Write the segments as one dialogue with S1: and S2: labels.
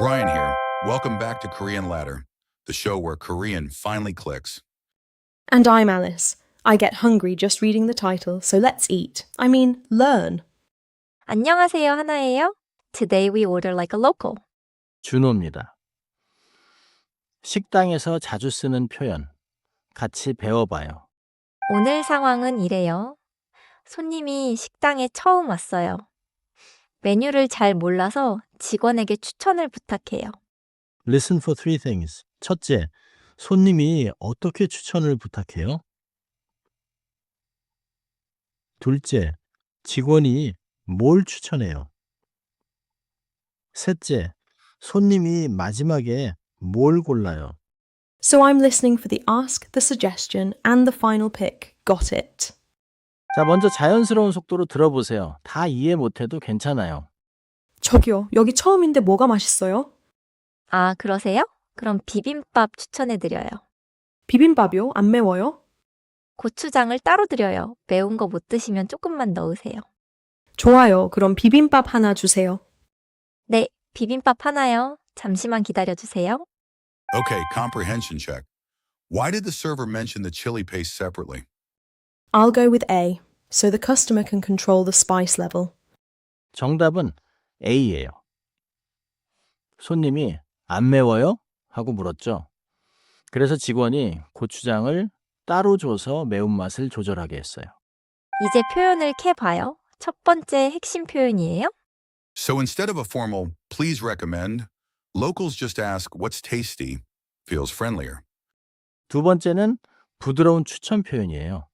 S1: Brian here. Welcome back to Korean Ladder, the show where Korean finally clicks.
S2: And I'm Alice. I get hungry just reading the title, so let's eat. I mean, learn.
S3: 안녕하세요, 하나예요. Today we order like a local.
S4: 준호입니다. 식당에서 자주 쓰는 표현, 같이 배워봐요.
S3: 오늘 상황은 이래요. 손님이 식당에 처음 왔어요. 메뉴를 잘 몰라서 직원에게 추천을 부탁해요.
S4: Listen for three things. 첫째, 손님이 어떻게 추천을 부탁해요? 둘째, 직원이 뭘 추천해요? 셋째, 손님이 마지막에 뭘 골라요?
S2: So I'm listening for the ask, the suggestion, and the final pick. Got it.
S4: 자, 먼저 자연스러운 속도로 들어보세요. 다 이해 못해도 괜찮아요.
S2: 저기요, 여기 처음인데 뭐가 맛있어요?
S3: 아, 그러세요? 그럼 비빔밥 추천해드려요.
S2: 비빔밥이요? 안 매워요?
S3: 고추장을 따로 드려요. 매운 거 못 드시면 조금만 넣으세요.
S2: 좋아요. 그럼 비빔밥 하나 주세요.
S3: 네, 비빔밥 하나요. 잠시만 기다려주세요.
S1: Okay, comprehension check. Why did the server mention the chili paste separately?
S2: I'll go with A, so the customer can control the spice level.
S4: 정답은 A예요. 손님이 안 매워요? 하고 물었죠. 그래서 직원이 고추장을 따로 줘서 매운맛을 조절하게 했어요.
S3: 이제 표현을 캐봐요. 첫 번째 핵심 표현이에요.
S1: So instead of a formal, please recommend, locals just ask what's tasty, feels friendlier.
S4: 두 번째는 부드러운 추천 표현이에요.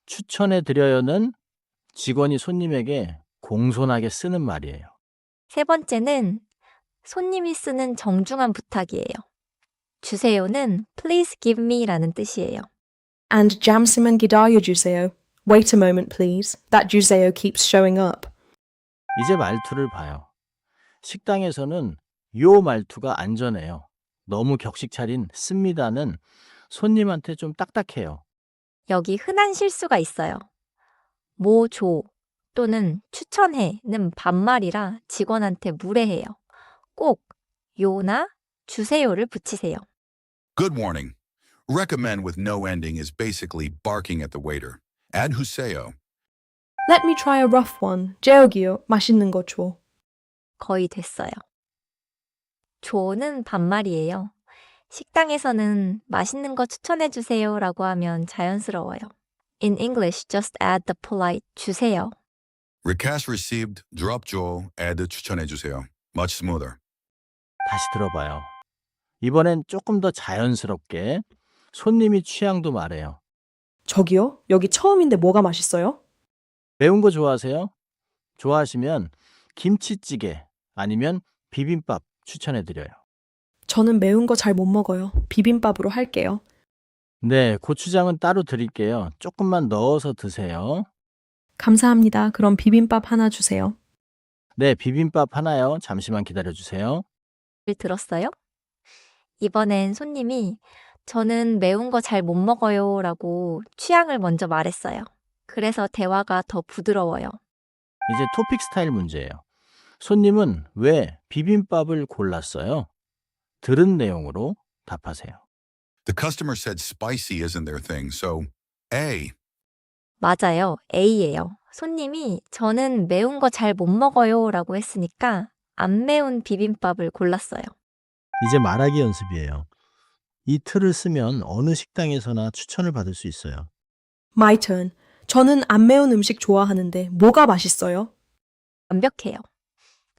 S4: 추천해 드려요는 직원이 손님에게 공손하게 쓰는 말이에요.
S3: 세 번째는 손님이 쓰는 정중한 부탁이에요. 주세요는 please give me라는 뜻이에요.
S2: And 잠시만 기다려 주세요. Wait a moment, please. That 주세요 keeps showing up.
S4: 이제 말투를 봐요. 식당에서는 요 말투가 안전해요. 너무 격식 차린 씁니다는 손님한테 좀 딱딱해요.
S3: 여기 흔한 실수가 있어요. 뭐 줘 또는 추천해는 반말이라 직원한테 무례해요. 꼭 요나 주세요를 붙이세요.
S1: Good warning. Recommend with no ending is basically barking at the waiter. Add Huseo.
S2: Let me try a rough one. 제옥이요. 맛있는 거 줘.
S3: 거의 됐어요. 조는 반말이에요. 식당에서는 맛있는 거 추천해 주세요 라고 하면 자연스러워요. In English, just add the polite 주세요.
S1: Request received, drop Joel, add 추천해주세요. Much smoother.
S4: 다시 들어봐요. 이번엔 조금 더 자연스럽게 손님이 취향도 말해요.
S2: 저기요, 여기 처음인데 뭐가 맛있어요?
S4: 매운 거 좋아하세요? 좋아하시면 김치찌개 아니면 비빔밥 추천해드려요.
S2: 저는 매운 거 잘 못 먹어요. 비빔밥으로 할게요.
S4: 네, 고추장은 따로 드릴게요. 조금만 넣어서 드세요.
S2: 감사합니다. 그럼 비빔밥 하나 주세요.
S4: 네, 비빔밥 하나요. 잠시만 기다려주세요.
S3: 들었어요? 이번엔 손님이 저는 매운 거 잘 못 먹어요 라고 취향을 먼저 말했어요. 그래서 대화가 더 부드러워요.
S4: 이제 토픽 스타일 문제예요. 손님은 왜 비빔밥을 골랐어요? 들은 내용으로 답하세요.
S1: The customer said spicy isn't their thing, so A.
S3: 맞아요. A예요. 손님이 저는 매운 거 잘 못 먹어요 라고 했으니까 안 매운 비빔밥을 골랐어요.
S4: 이제 말하기 연습이에요. 이 틀을 쓰면 어느 식당에서나 추천을 받을 수 있어요.
S2: My turn. 저는 안 매운 음식 좋아하는데 뭐가 맛있어요?
S3: 완벽해요.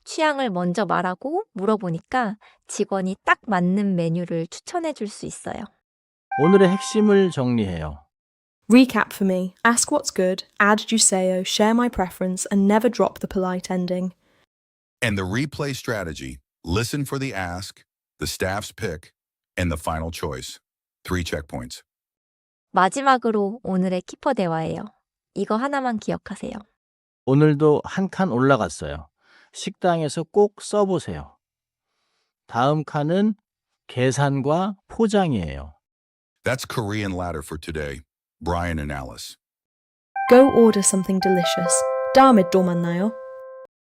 S3: 취향을 먼저 말하고 물어보니까 직원이 딱 맞는 메뉴를 추천해 줄 수 있어요.
S4: 오늘의 핵심을 정리해요.
S2: Recap for me. Ask what's good, add 주세요, share my preference, and never drop the polite ending.
S1: And the replay strategy. Listen for the ask, the staff's pick, and the final choice. 3 checkpoints.
S3: 마지막으로 오늘의 키퍼 대화예요. 이거 하나만 기억하세요.
S4: 오늘도 한 칸 올라갔어요. 식당에서 꼭 써보세요. 다음 칸은 계산과 포장이에요.
S1: That's Korean Ladder for today. Brian and Alice.
S2: Go order something delicious. 다음에 또 만나요.